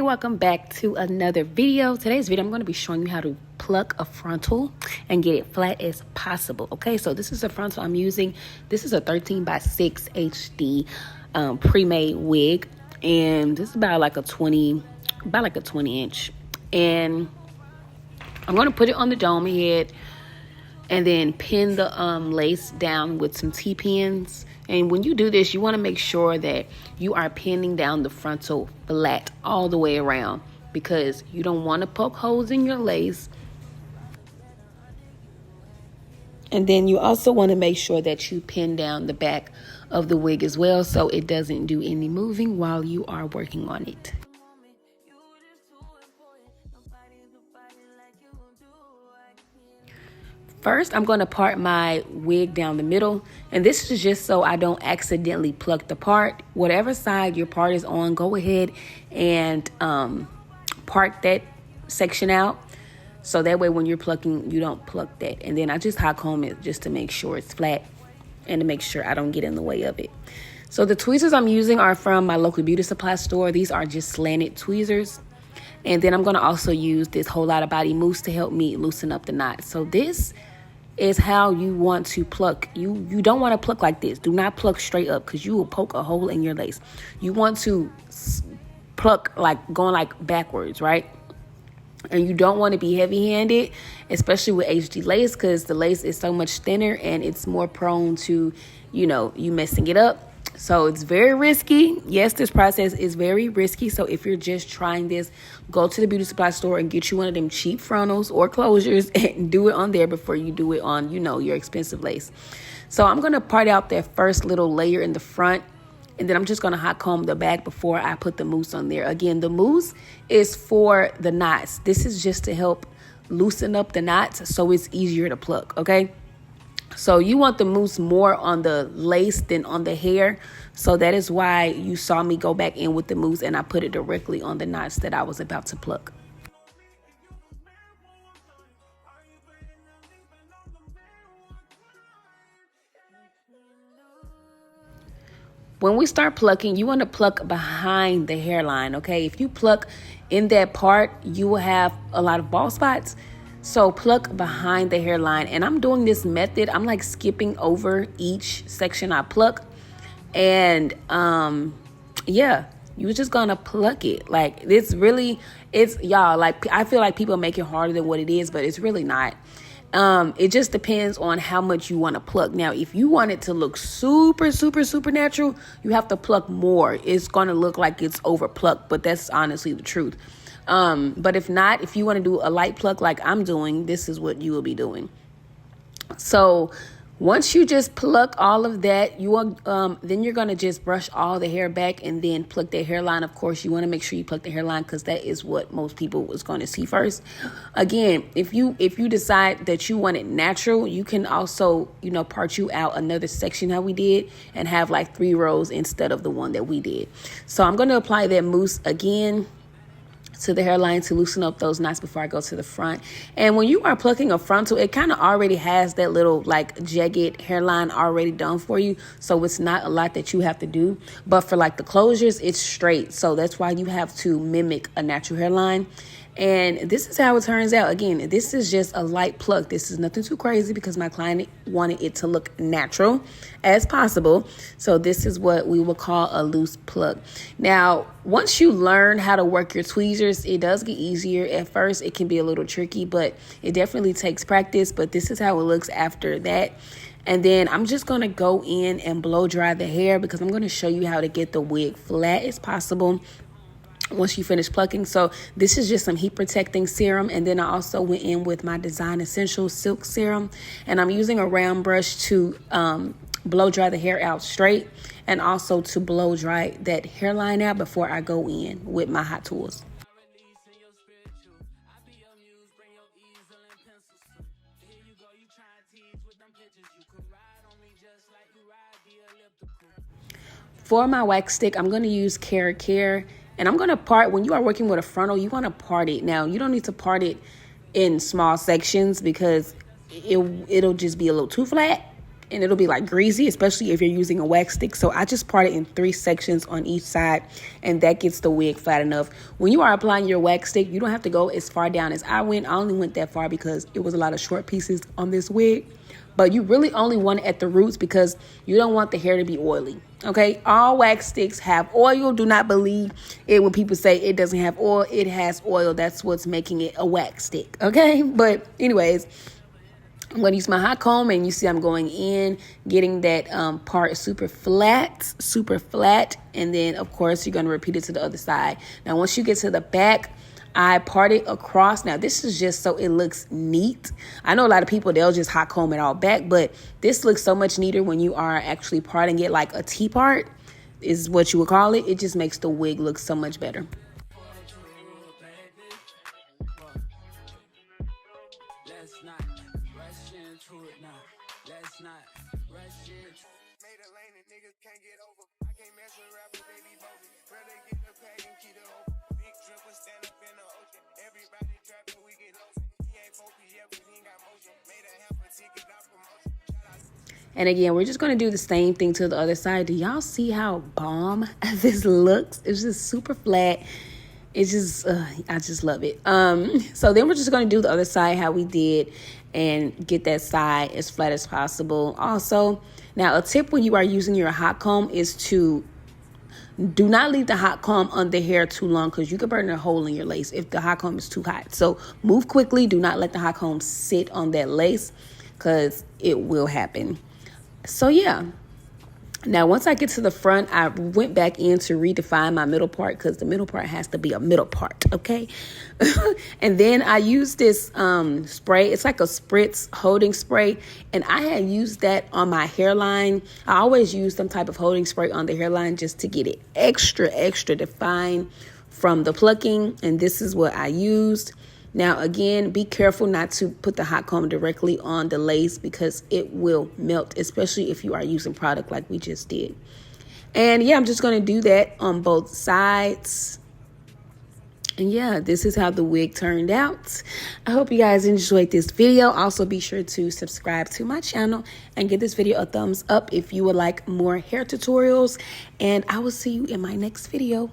welcome back to another video. Today's video, I'm going to be showing you how to pluck a frontal and get it flat as possible. Okay, so this is a frontal I'm using. This is a 13x6 HD pre-made wig, and this is about like a 20 inch. And I'm going to put it on the dome head and then pin the lace down with some T-pins. And when you do this, you want to make sure that you are pinning down the frontal flat all the way around, because you don't want to poke holes in your lace. And then you also want to make sure that you pin down the back of the wig as well, so it doesn't do any moving while you are working on it. First, I'm going to part my wig down the middle, and this is just so I don't accidentally pluck the part. Whatever side your part is on, go ahead and part that section out, so that way when you're plucking, you don't pluck that. And then I just hot comb it just to make sure it's flat and to make sure I don't get in the way of it. So the tweezers I'm using are from my local beauty supply store. These are just slanted tweezers. And then I'm going to also use this whole lot of body mousse to help me loosen up the knot. So this is how you want to pluck. You don't want to pluck like this. Do not pluck straight up, because you will poke a hole in your lace. You want to pluck like going like backwards, right? And you don't want to be heavy-handed, especially with HD lace, because the lace is so much thinner and it's more prone to, you messing it up. So it's very risky. Yes, this process is very risky. So if you're just trying this, go to the beauty supply store and get you one of them cheap frontals or closures and do it on there before you do it on, your expensive lace. So I'm going to part out that first little layer in the front, and then I'm just going to hot comb the back before I put the mousse on there. Again, the mousse is for the knots. This is just to help loosen up the knots so it's easier to pluck, okay? So you want the mousse more on the lace than on the hair. So that is why you saw me go back in with the mousse and I put it directly on the knots that I was about to pluck. When we start plucking, you want to pluck behind the hairline, okay? If you pluck in that part, you will have a lot of bald spots. So pluck behind the hairline. And I'm doing this method. I'm like skipping over each section I pluck. And yeah, you're just gonna pluck it. Like y'all, like I feel like people make it harder than what it is, but it's really not. It just depends on how much you want to pluck. Now, if you want it to look super, super, super natural, you have to pluck more. It's going to look like it's over plucked, but that's honestly the truth. But if not, if you want to do a light pluck like I'm doing, this is what you will be doing. So once you just pluck all of that, then you're going to just brush all the hair back and then pluck the hairline. Of course, you want to make sure you pluck the hairline, because that is what most people was going to see first. Again, if you decide that you want it natural, you can also, part you out another section how we did and have like 3 rows instead of the one that we did. So I'm going to apply that mousse again to the hairline to loosen up those knots before I go to the front. And when you are plucking a frontal, it kind of already has that little like jagged hairline already done for you. So it's not a lot that you have to do. But for like the closures, it's straight. So that's why you have to mimic a natural hairline. And this is how it turns out. Again, this is just a light pluck. This is nothing too crazy because my client wanted it to look natural as possible. So this is what we will call a loose pluck. Now, once you learn how to work your tweezers, it does get easier. At first, it can be a little tricky, but it definitely takes practice. But this is how it looks after that. And then I'm just going to go in and blow dry the hair, because I'm going to show you how to get the wig flat as possible once you finish plucking. So this is just some heat protecting serum, and then I also went in with my Design Essentials silk serum, and I'm using a round brush to blow dry the hair out straight, and also to blow dry that hairline out before I go in with my hot tools. For my wax stick, I'm going to use Care. And I'm going to part, when you are working with a frontal, you want to part it. Now, you don't need to part it in small sections, because it'll just be a little too flat. and it'll be like greasy, especially if you're using a wax stick. So I just part it in 3 sections on each side, and that gets the wig flat enough. When you are applying your wax stick, you don't have to go as far down as I went. I only went that far because it was a lot of short pieces on this wig. But you really only want it at the roots because you don't want the hair to be oily. Okay, all wax sticks have oil. Do not believe it when people say it doesn't have oil. It has oil. That's what's making it a wax stick. Okay, but anyways, I'm going to use my hot comb, and you see I'm going in, getting that part super flat. And then, of course, you're going to repeat it to the other side. Now, once you get to the back, I part it across. Now, this is just so it looks neat. I know a lot of people, they'll just hot comb it all back, but this looks so much neater when you are actually parting it like a T-part is what you would call it. It just makes the wig look so much better. And again, we're just going to do the same thing to the other side. Do y'all see how bomb this looks? It's just super flat. It's just, I just love it. So then we're just going to do the other side how we did and get that side as flat as possible. Also, now a tip when you are using your hot comb is to do not leave the hot comb on the hair too long, because you could burn a hole in your lace if the hot comb is too hot. So move quickly. Do not let the hot comb sit on that lace, because it will happen. So yeah. Now, once I get to the front, I went back in to redefine my middle part, because the middle part has to be a middle part, okay? And then I used this spray. It's like a spritz holding spray, and I had used that on my hairline. I always use some type of holding spray on the hairline just to get it extra defined from the plucking, and this is what I used. Now, again, be careful not to put the hot comb directly on the lace, because it will melt, especially if you are using product like we just did. And yeah, I'm just going to do that on both sides. And yeah, this is how the wig turned out. I hope you guys enjoyed this video. Also, be sure to subscribe to my channel and give this video a thumbs up if you would like more hair tutorials. And I will see you in my next video.